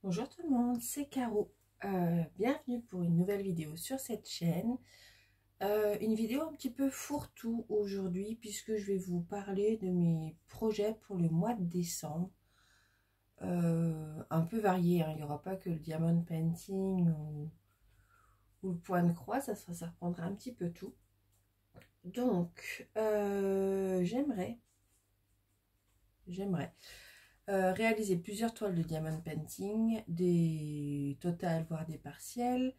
Bonjour tout le monde, c'est Caro. Bienvenue pour une nouvelle vidéo sur cette chaîne. Une vidéo un petit peu fourre-tout aujourd'hui puisque je vais vous parler de mes projets pour le mois de décembre. Un peu varié, hein. Il n'y aura pas que le diamond painting ou le point de croix, ça reprendra un petit peu tout. Donc, j'aimerais réaliser plusieurs toiles de diamond painting, des totales voire des partiels.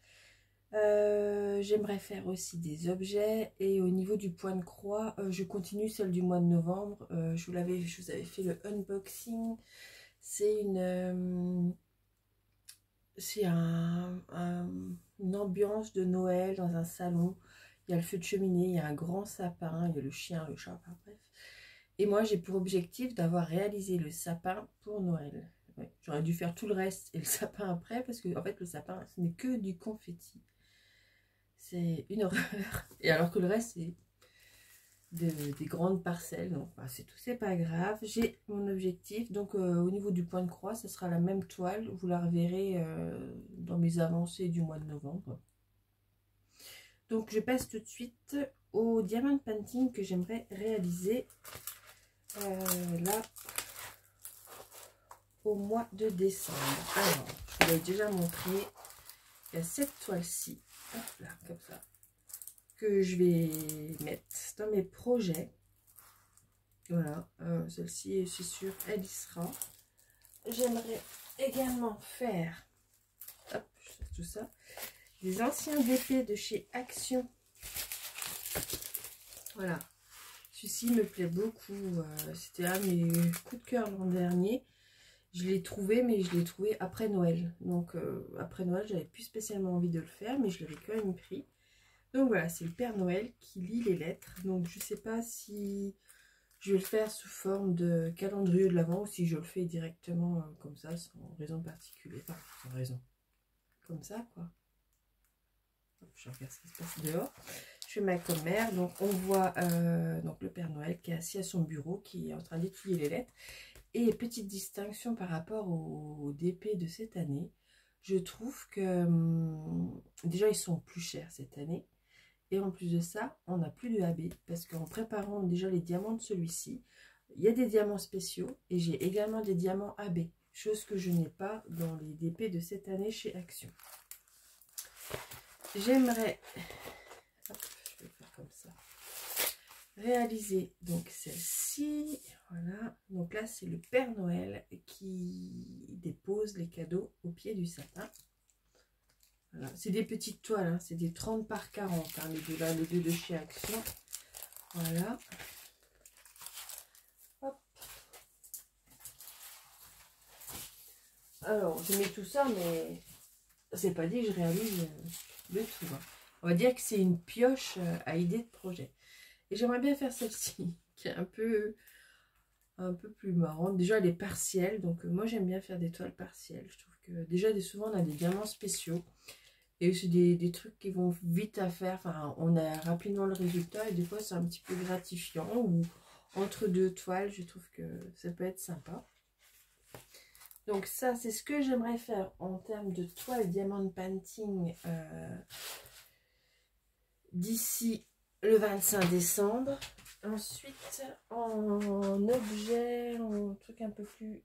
J'aimerais faire aussi des objets, et au niveau du point de croix, je continue celle du mois de novembre. Je vous avais fait le unboxing. C'est une ambiance de Noël dans un salon. Il y a le feu de cheminée, il y a un grand sapin, il y a le chien, le chat, enfin bref. Et moi, j'ai pour objectif d'avoir réalisé le sapin pour Noël. Ouais, j'aurais dû faire tout le reste et le sapin après, parce que en fait, le sapin, ce n'est que du confetti. C'est une horreur. Et alors que le reste, c'est des grandes parcelles. Donc, bah, c'est tout, c'est pas grave. J'ai mon objectif. Donc, au niveau du point de croix, ce sera la même toile. Vous la reverrez dans mes avancées du mois de novembre. Donc, je passe tout de suite au diamond painting que j'aimerais réaliser. Là, au mois de décembre. Alors, je vous l'ai déjà montré. Il y a cette toile-ci, là, comme ça, que je vais mettre dans mes projets. Voilà, celle-ci, je suis sûre, elle y sera. J'aimerais également faire, hop, je sors tout ça, des anciens DP de chez Action. Voilà. Celui-ci me plaît beaucoup. C'était un de mes coups de cœur l'an dernier. Je l'ai trouvé, mais je l'ai trouvé après Noël. Donc, après Noël, j'avais plus spécialement envie de le faire, mais je l'avais quand même pris. Donc voilà, c'est le Père Noël qui lit les lettres. Donc, je ne sais pas si je vais le faire sous forme de calendrier de l'Avent ou si je le fais directement comme ça, sans raison particulière. Enfin, sans raison. Comme ça, quoi. Je regarde ce qui se passe dehors. Je fais ma commère, donc on voit donc le Père Noël qui est assis à son bureau, qui est en train d'étudier les lettres. Et petite distinction par rapport au DP de cette année, je trouve que déjà ils sont plus chers cette année. Et en plus de ça, on n'a plus de AB, parce qu'en préparant déjà les diamants de celui-ci, il y a des diamants spéciaux et j'ai également des diamants AB, chose que je n'ai pas dans les DP de cette année chez Action. J'aimerais, je vais faire comme ça, réaliser donc celle-ci. Voilà, donc là c'est le Père Noël qui dépose les cadeaux au pied du sapin. Voilà, c'est des petites toiles, hein, c'est des 30 par 40, hein, les deux là, les deux de chez Action. Voilà. Hop. Alors, je mets tout ça, mais c'est pas dit que je réalise le tout. Hein. On va dire que c'est une pioche à idées de projet. Et j'aimerais bien faire celle-ci, qui est un peu plus marrante. Déjà, elle est partielle, donc moi j'aime bien faire des toiles partielles. Je trouve que déjà, souvent on a des diamants spéciaux. Et c'est des trucs qui vont vite à faire. Enfin, on a rapidement le résultat et des fois c'est un petit peu gratifiant. Ou entre deux toiles, je trouve que ça peut être sympa. Donc ça, c'est ce que j'aimerais faire en termes de toile diamond painting d'ici le 25 décembre. Ensuite, en objet, en truc un peu plus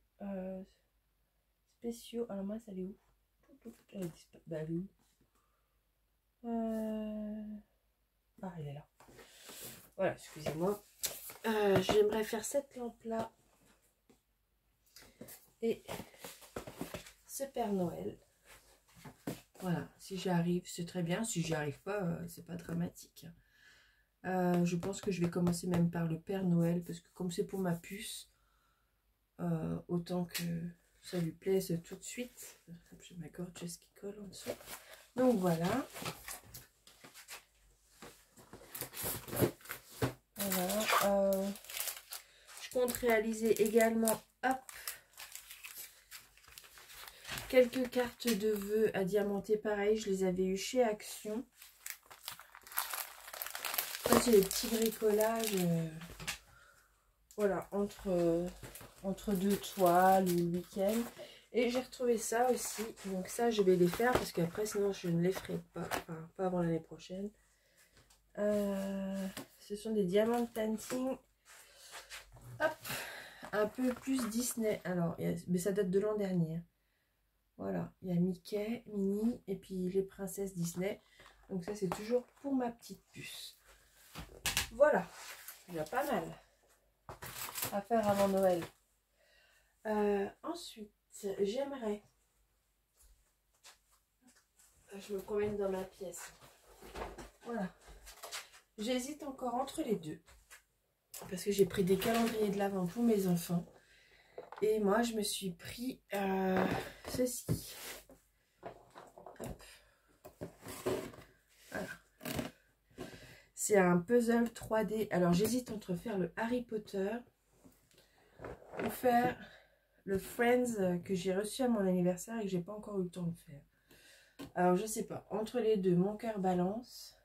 spéciaux. Alors moi, ça allait où? Elle est où? Ah, elle est là. Voilà, excusez-moi. J'aimerais faire cette lampe-là et ce Père Noël. Voilà, si j'y arrive, c'est très bien. Si j'y arrive pas, c'est pas dramatique. Je pense que je vais commencer même par le Père Noël, parce que comme c'est pour ma puce, autant que ça lui plaise tout de suite. J'ai ma gorgeuse qui colle en dessous. Donc voilà. Voilà. Je compte réaliser également quelques cartes de vœux à diamanter. Pareil, je les avais eu chez Action. Ça, c'est des petits bricolages. Voilà, entre deux toiles ou le week-end. Et j'ai retrouvé ça aussi. Donc ça, je vais les faire parce qu'après, sinon, je ne les ferai pas. Enfin, pas avant l'année prochaine. Ce sont des diamants painting. Hop, un peu plus Disney. Alors, mais ça date de l'an dernier. Voilà, il y a Mickey, Minnie et puis les princesses Disney. Donc ça, c'est toujours pour ma petite puce. Voilà, il y a pas mal à faire avant Noël. Ensuite, j'aimerais... Je me promène dans ma pièce. Voilà. J'hésite encore entre les deux. Parce que j'ai pris des calendriers de l'Avent pour mes enfants. Et moi, je me suis pris ceci. Hop. Voilà. C'est un puzzle 3D. Alors, j'hésite entre faire le Harry Potter ou faire le Friends que j'ai reçu à mon anniversaire et que j'ai pas encore eu le temps de faire. Alors, je sais pas. Entre les deux, mon cœur balance.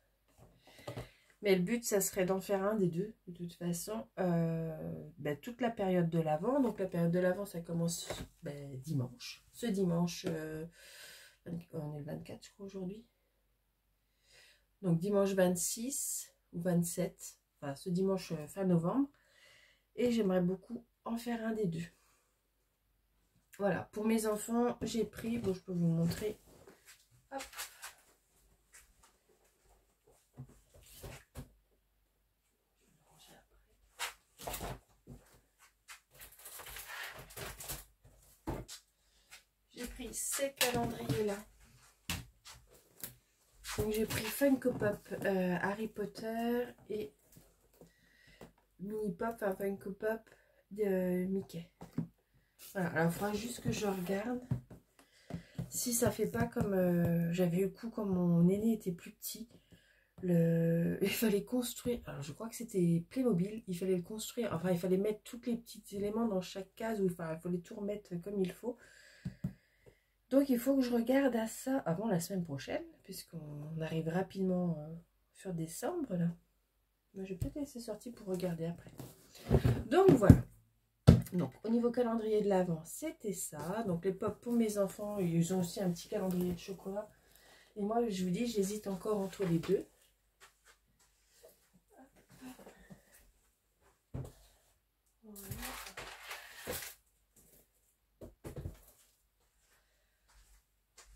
Mais le but, ça serait d'en faire un des deux, de toute façon, toute la période de l'Avent. Donc la période de l'Avent, ça commence dimanche. Ce dimanche, on est le 24, je crois, aujourd'hui. Donc dimanche 26 ou 27, enfin ce dimanche fin novembre. Et j'aimerais beaucoup en faire un des deux. Voilà, pour mes enfants, j'ai pris, bon, je peux vous montrer. Hop. J'ai pris ces calendriers là. Donc j'ai pris Funko Pop Harry Potter et Mini Pop, enfin Funko Pop de Mickey. Voilà, alors il faudra juste que je regarde si ça fait pas comme j'avais eu coup quand mon aîné était plus petit. Il fallait construire, alors je crois que c'était Playmobil, il fallait le construire, enfin il fallait mettre tous les petits éléments dans chaque case, enfin il fallait tout remettre comme il faut. Donc il faut que je regarde à ça avant la semaine prochaine, puisqu'on arrive rapidement sur décembre là. Moi je vais peut-être laisser sortir pour regarder après. Donc voilà. Donc au niveau calendrier de l'Avent, c'était ça. Donc les pop pour mes enfants, ils ont aussi un petit calendrier de chocolat. Et moi je vous dis, j'hésite encore entre les deux.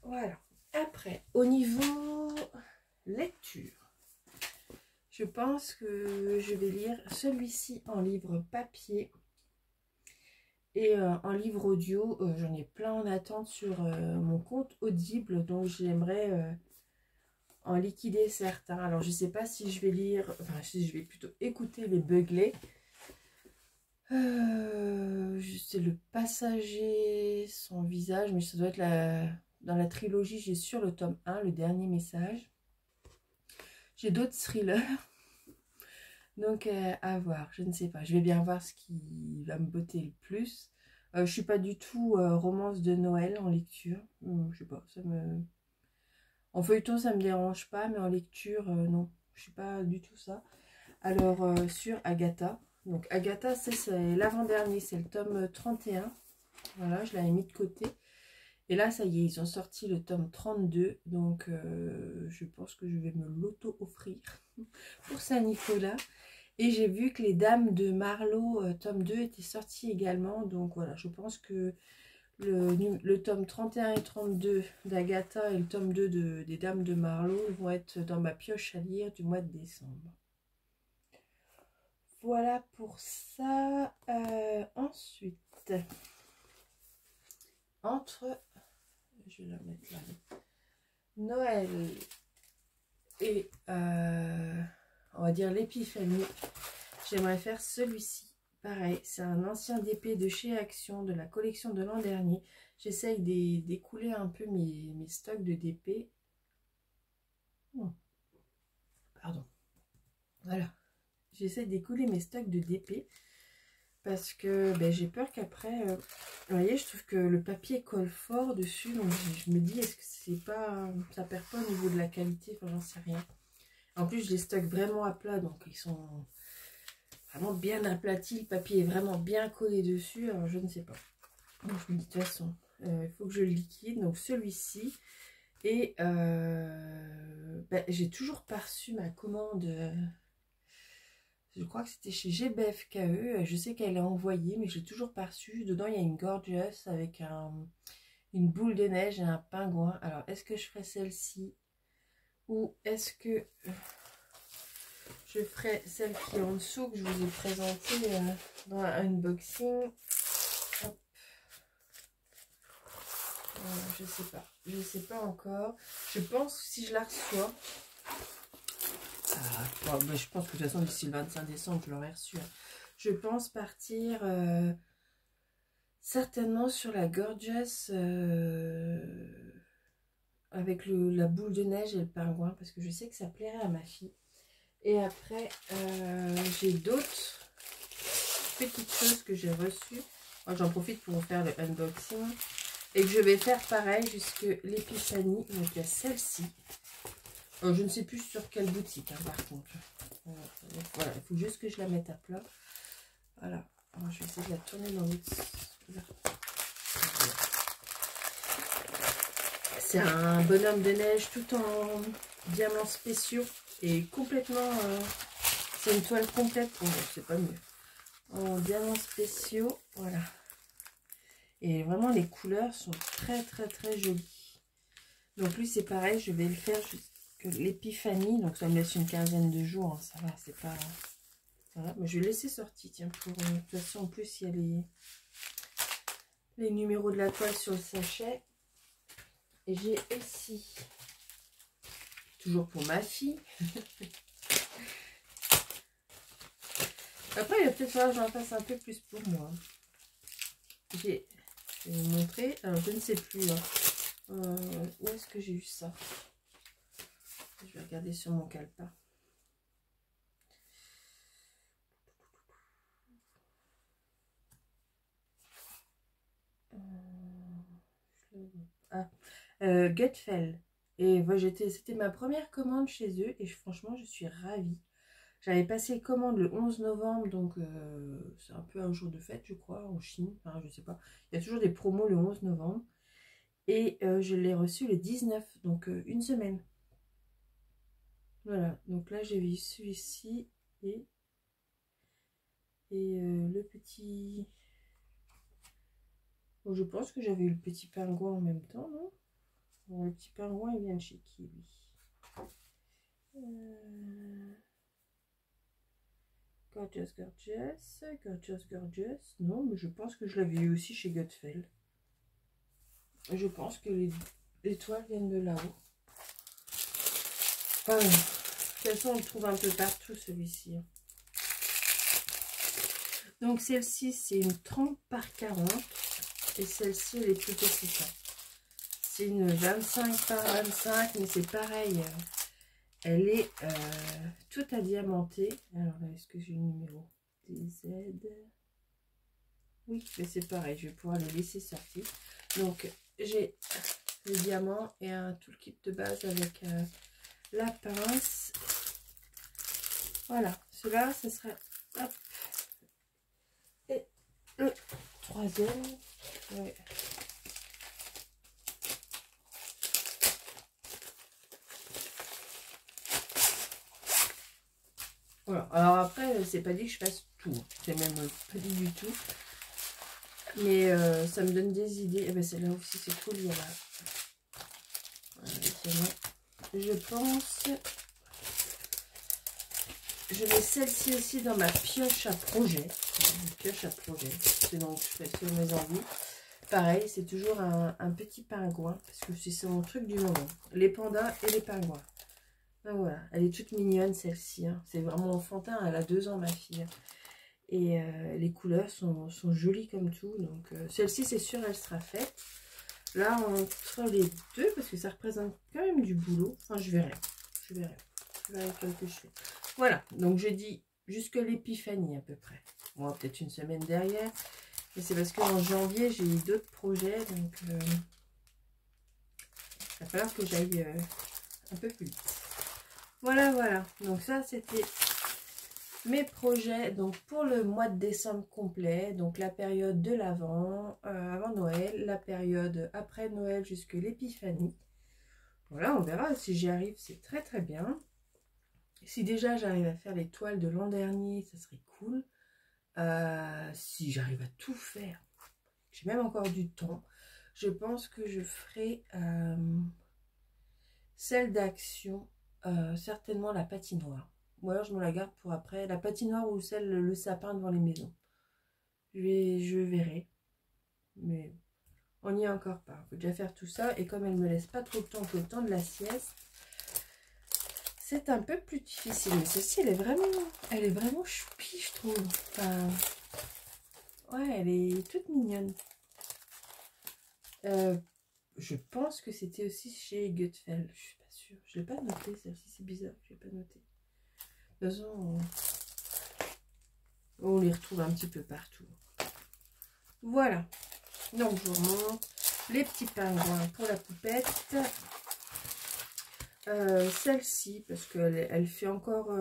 Voilà. Après, au niveau lecture, je pense que je vais lire celui-ci en livre papier et en livre audio. J'en ai plein en attente sur mon compte Audible, donc j'aimerais en liquider certains. Alors, je ne sais pas si je vais lire, enfin, si je vais plutôt écouter les Beuglés. C'est le passager, son visage, mais ça doit être dans la trilogie. J'ai sur le tome 1, le dernier message. J'ai d'autres thrillers. Donc, à voir, je ne sais pas. Je vais bien voir ce qui va me botter le plus. Je suis pas du tout romance de Noël en lecture. Je sais pas, ça me... En feuilleton, ça me dérange pas, mais en lecture, non. Je suis pas du tout ça. Alors, sur Agatha. Donc, Agatha, c'est l'avant-dernier. C'est le tome 31. Voilà, je l'avais mis de côté. Et là, ça y est, ils ont sorti le tome 32. Donc, je pense que je vais me l'auto-offrir pour Saint-Nicolas. Et j'ai vu que les Dames de Marlowe, tome 2, étaient sortis également. Donc, voilà, je pense que le tome 31 et 32 d'Agatha et le tome 2 des Dames de Marlowe vont être dans ma pioche à lire du mois de décembre. Voilà pour ça. Ensuite, je vais la mettre là, Noël et on va dire l'épiphanie, j'aimerais faire celui-ci. Pareil, c'est un ancien DP de chez Action, de la collection de l'an dernier. J'essaye d'écouler un peu mes stocks de DP. Pardon. Voilà. J'essaie d'écouler mes stocks de DP. Parce que j'ai peur qu'après... vous voyez, je trouve que le papier colle fort dessus. Donc je me dis, est-ce que c'est pas... ça perd pas au niveau de la qualité? Enfin, j'en sais rien. En plus, je les stocke vraiment à plat. Donc ils sont... vraiment bien aplati, le papier est vraiment bien collé dessus, alors je ne sais pas. Donc je me dis de toute façon, Il faut que je le liquide. Donc celui-ci. Et j'ai toujours pas reçu ma commande. Je crois que c'était chez GBFKE. Je sais qu'elle est envoyée, mais je l'ai toujours pas reçue. Dedans, il y a une Gorgeous avec une boule de neige et un pingouin. Alors, est-ce que je ferai celle-ci ou est-ce que je ferai celle qui est en dessous que je vous ai présentée dans un unboxing? Hop. Je sais pas encore. Je pense que si je la reçois, je pense que de toute façon d'ici le 25 décembre je l'aurai reçue. Je pense partir certainement sur la Gorgeous avec la boule de neige et le pingouin, parce que je sais que ça plairait à ma fille. Et après j'ai d'autres petites choses que j'ai reçues. J'en profite pour vous faire le unboxing et que je vais faire pareil jusque l'épiphanie. Donc il y a celle-ci. Je ne sais plus sur quelle boutique par contre. Voilà, il faut juste que je la mette à plat. Voilà. Alors, je vais essayer de la tourner dans l'autre. C'est un bonhomme de neige tout en diamants spéciaux et complètement. C'est une toile complète. Oh, c'est pas mieux. En diamants spéciaux, voilà. Et vraiment les couleurs sont très jolies. Donc lui c'est pareil, je vais le faire jusqu'à l'épiphanie. Donc ça me laisse une quinzaine de jours. Hein, ça va, c'est pas. Voilà, mais je vais laisser sortir, tiens, pour de toute façon en plus il y a les numéros de la toile sur le sachet. Et j'ai ici, toujours pour ma fille. Après il va peut-être falloir que j'en fasse un peu plus pour moi. Je vais vous montrer, alors je ne sais plus hein. Où est-ce que j'ai eu ça? Je vais regarder sur mon calepin. Gutfeld. Et voilà, c'était ma première commande chez eux et franchement je suis ravie. J'avais passé commande le 11 novembre, donc c'est un peu un jour de fête je crois en Chine, enfin je sais pas. Il y a toujours des promos le 11 novembre. Et je l'ai reçu le 19, donc une semaine. Voilà, donc là j'ai vu celui-ci et le petit... Bon, je pense que j'avais eu le petit pingouin en même temps, non? Bon, le petit pingouin il vient de chez qui lui? Gorgeous. Non, mais je pense que je l'avais eu aussi chez Gutfeld. Je pense que les toiles viennent de là-haut. Enfin, de toute façon, on le trouve un peu partout, celui-ci. Donc, celle-ci, c'est une 30 par 40. Et celle-ci, elle est plutôt c'est ça. C'est une 25 par 25, mais c'est pareil. Elle est toute à diamanter. Alors là, est-ce que j'ai le numéro? DZ. Oui, mais c'est pareil, je vais pouvoir le laisser sortir. Donc, j'ai le diamant et un toolkit de base avec la pince. Voilà, cela, ce sera... Hop. Et le troisième. Ouais. Voilà. Alors après, c'est pas dit que je fasse tout. C'est même pas dit du tout. Mais ça me donne des idées. Et ben celle-là aussi, c'est cool. Il y a là. Voilà, je pense. Je mets celle-ci aussi dans ma pioche à projet. Une pioche à projet. C'est donc je fais sur mes envies. Pareil, c'est toujours un petit pingouin. Parce que c'est mon truc du moment. Les pandas et les pingouins. Donc voilà, elle est toute mignonne celle-ci. Hein. C'est vraiment enfantin. Elle a 2 ans ma fille. Et les couleurs sont jolies comme tout. Donc celle-ci c'est sûr elle sera faite. Là entre les deux, parce que ça représente quand même du boulot. Enfin je verrai. Je verrai quel que je fais. Voilà, donc je dis jusque l'épiphanie à peu près. Bon, peut-être une semaine derrière. Mais c'est parce qu'en janvier j'ai eu d'autres projets. Donc il va falloir que j'aille un peu plus vite. Voilà. Donc ça c'était mes projets donc pour le mois de décembre complet, donc la période de l'Avent, avant Noël, la période après Noël jusque l'épiphanie. Voilà, on verra si j'y arrive, c'est très très bien. Si déjà j'arrive à faire les toiles de l'an dernier, ça serait cool. Si j'arrive à tout faire, j'ai même encore du temps, je pense que je ferai celle d'action, certainement la patinoire. Ou alors je me la garde pour après, la patinoire ou celle, le sapin devant les maisons. Je verrai, mais on n'y est encore pas. Il faut déjà faire tout ça, et comme elle me laisse pas trop de temps que le temps de la sieste, c'est un peu plus difficile. Mais celle-ci, elle est vraiment choupie, je trouve. Enfin, ouais, elle est toute mignonne. Je pense que c'était aussi chez Gutfeld. Je suis pas sûre. Je l'ai pas noté, celle-ci, c'est bizarre. Je l'ai pas noté. De toute façon, on les retrouve un petit peu partout. Voilà. Donc, je vous montre les petits pingouins pour la poupette. Celle-ci, parce qu'elle elle fait encore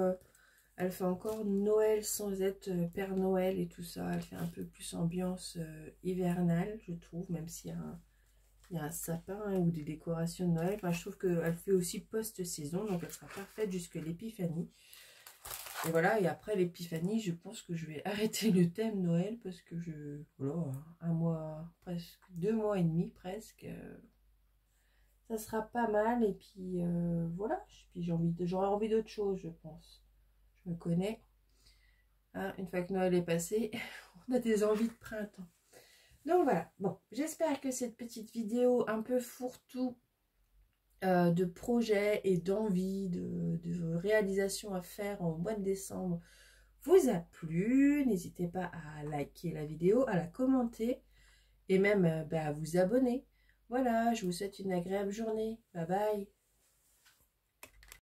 Noël sans être Père Noël et tout ça. Elle fait un peu plus ambiance hivernale, je trouve, même s'il y a un sapin, hein, ou des décorations de Noël. Enfin, je trouve qu'elle fait aussi post-saison, donc elle sera parfaite jusqu'à l'épiphanie. Et voilà, et après l'épiphanie, je pense que je vais arrêter le thème Noël parce que voilà, un mois, presque 2 mois et demi presque, ça sera pas mal. Et puis voilà, puis j'aurai envie d'autre chose, je pense. Je me connais. Hein, une fois que Noël est passé, on a des envies de printemps. Donc voilà, bon, j'espère que cette petite vidéo un peu fourre-tout de projets et d'envie, de réalisation à faire en mois de décembre vous a plu. N'hésitez pas à liker la vidéo, à la commenter et même à vous abonner. Voilà, je vous souhaite une agréable journée. Bye bye.